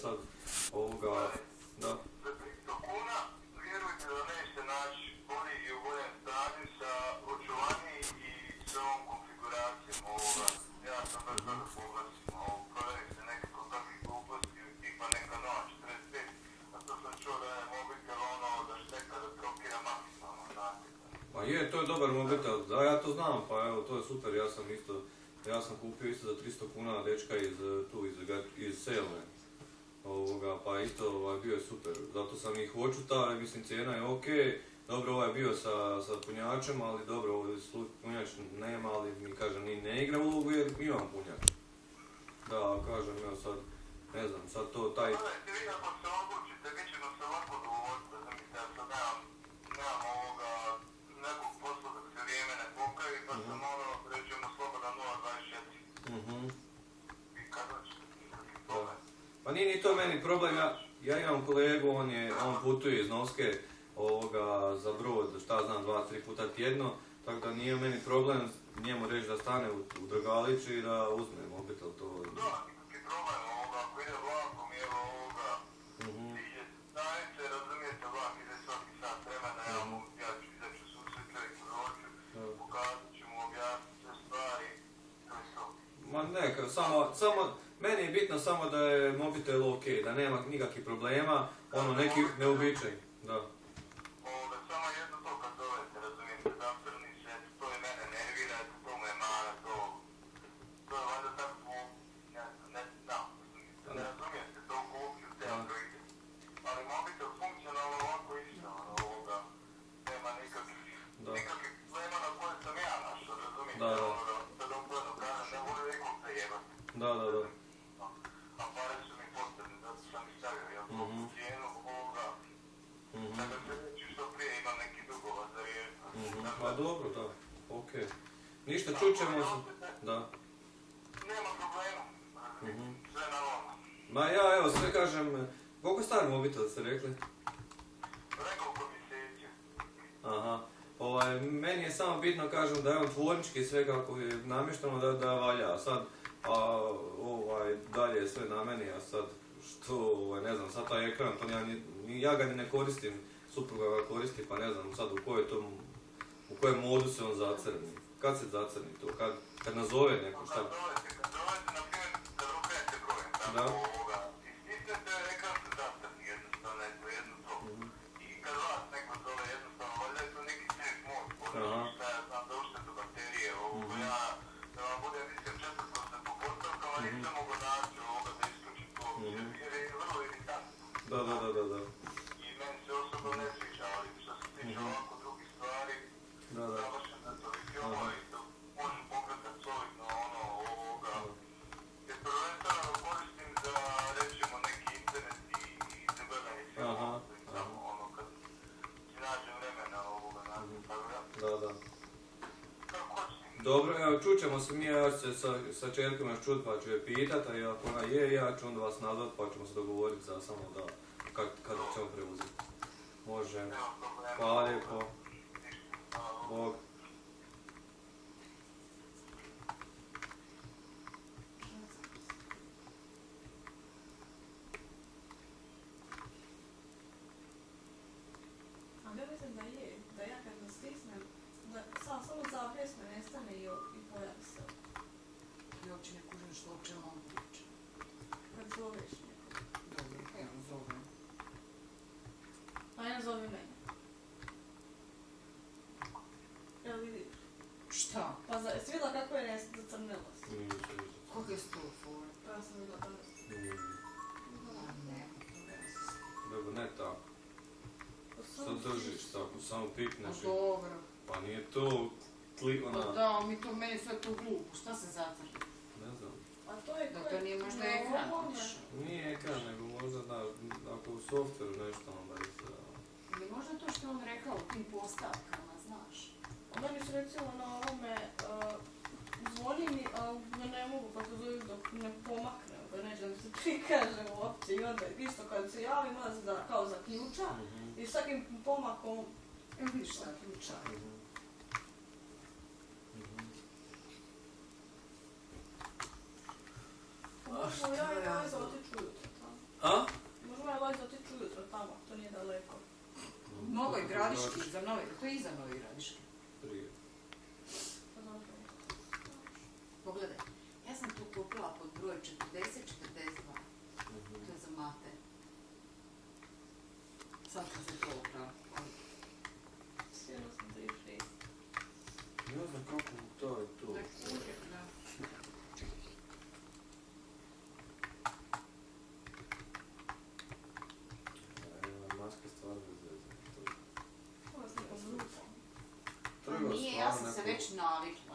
sad ovoga, da. Za 300 kuna, vjerujte da nećete naći bolji i u boljem stanju sa očuvanjem i sa ovom konfiguracijom ovoga. Ja sam baš dobro poglasim ovo, prodajte nekako takvih gluposti, tipa neka nova 45, a to sam čuo da je mobitel ono da šteka da trokira maksimalno, znate. Pa je, to je dobar mobitel, da ja to znam, pa evo, to je super, ja sam kupio isto za 300 kuna dečka iz Selne. Pa isto bio je super, zato sam ih hoću mislim cijena je okej. Dobro, ovaj je bio sa punjačem, ali dobro, punjač nema, ali mi kažem, ni ne igra ulogu jer imam punjač. Da, kažem, evo sad, ne znam, sad to taj... Gledajte, vi ako se odlučite, mi ćemo se lako dogovoriti, da znamite, ja sad nemam ovoga, nekog posla da se vrijeme ne popravi, pa sam pređemo sloboda 0.24. I kada ćete nikakvi problem? Pa nije ni to meni problem, ja imam kolegu, on putuje iz Novske za Brod, šta znam, 2-3 puta tjedno, tako da nije meni problem njemu reći da stane u Dragaliću i da uzme mobitel, to... Da, nikakvi problem ako ide vlakom, evo ide stanice, razumijete, vlak ide svaki sat vremena, ja ću izaći u susret čovjeku dođu, pokazat ću mu, objasniti sve stvari, to je to. Ma neka, meni je bitno samo da je mobitel okej, da nema nikakvih problema, neki neobičaj, da. Samo jedno to kad zovete, razumijete, zapirni se, to je mene nervira, to mu je mana, to je valjda tako, ne razumijete, to kupju te Androide. Ali mobitel funkcionalno ovako isto, nema nikakvih problema na koje sam ja našao, razumijete, da dokladno kažem, ne volim nekom te jebati. Da. A pare su mi potrebne, zato sam ih stavio, jel to cijenu ovoga, da ga se reći što prije imam neki dugova za riješiti. Pa dobro, da, okej. Ništa, čućemo se, da. Nema problema, sve normalno. Ma ja, evo, sve kažem, koliko star mobitel ste rekli? Nekoliko mjeseci. Aha. Meni je samo bitno, kažem, da je on tvornički sve kako je namješteno da valja, a sad, dalje je sve na meni, a sad, što, ne znam, sad taj ekran, ja ga ni ne koristim, supruga ga koristi, pa ne znam sad u kojem modu se on zacrni. Kad se zacrni to? Kad nazove neko, šta? Kad zovete, na primjer, kad okrenete brojem, tako istisnete, ekran se zacrni jednostavno, jedno to. I kad vas neko zove jednostavno, valjda je to neki safe mode, šta ja znam da uštetu baterije, da vam budem iskren četvrtko se po postavkama, nisam mogo naći da isključim to, jer je vrlo iritantno. Da. I meni se osobno ne sviđa, ali što se tiče ovako drugih stvari, završen na to i to možem pokretati solidno ovoga. Jer prvenstveno koristim za, rećemo, neki internet i za gledanje filmova, samo kad si nađem vremena ovoga nazim, tako da. Da. Kako hoćete? Dobro, evo, čućemo se mi, ja ću se sa čerkom još čut, pa ću je pitat, a ako ona je, ja ću onda vas nazvat, pa ćemo se dogovoriti za samo da, kada ćemo preuzeti. Može. Hvala lijepo. Bog. A ja mislim da ja kad ga stisnem, da samo zapres me nestane i pojavi se. I uopće ne kužim što o čemu on priča. Kad zoveš nekog. Dobro, evo zovem. Pa ja zove mene. Evo vidiš. Šta? Pa jesi vidjela kako je zacrnilo se? Koga je sto fora? Pa ja sam vidjela danas. Ne, to veze. Dobro, ne tako. Što držiš tako, samo pikneš i... Dobro. Pa nije to Pa da, meni sve to glupo, šta se zatrži? Ne znam. A to je Da to nije možda ekran otišao. Nije ekran, nego možda ako u softveru nešto onda isto... Ili možda to što je on rekao u tim postavkama, znaš? Meni su recimo na ovome zvoni mi, ali ne mogu pa to zove dok ne pomaknem, da neće da se prikaže uopće i onda isto kad se javim, onda se kao zaključa i svakim pomakom Vidiš zaključa. Možemo ja i Lajza otići ujutro tamo. A? Možemo je lojiti otići ujutro tamo, to nije daleko. Novoj Gradiški, to je iza Novoj Gradiški. Prije. Pa dobro. Pogledaj, ja sam tu kupila pod broj 40-42. To je za mate. Sad sam se to upravo. Sjelo sam 36. Ne znam kako to je to. To je kužek, da. Maske stvarno izvezane. Ovo s nekom grupom. Nije, ja sam se već navikla.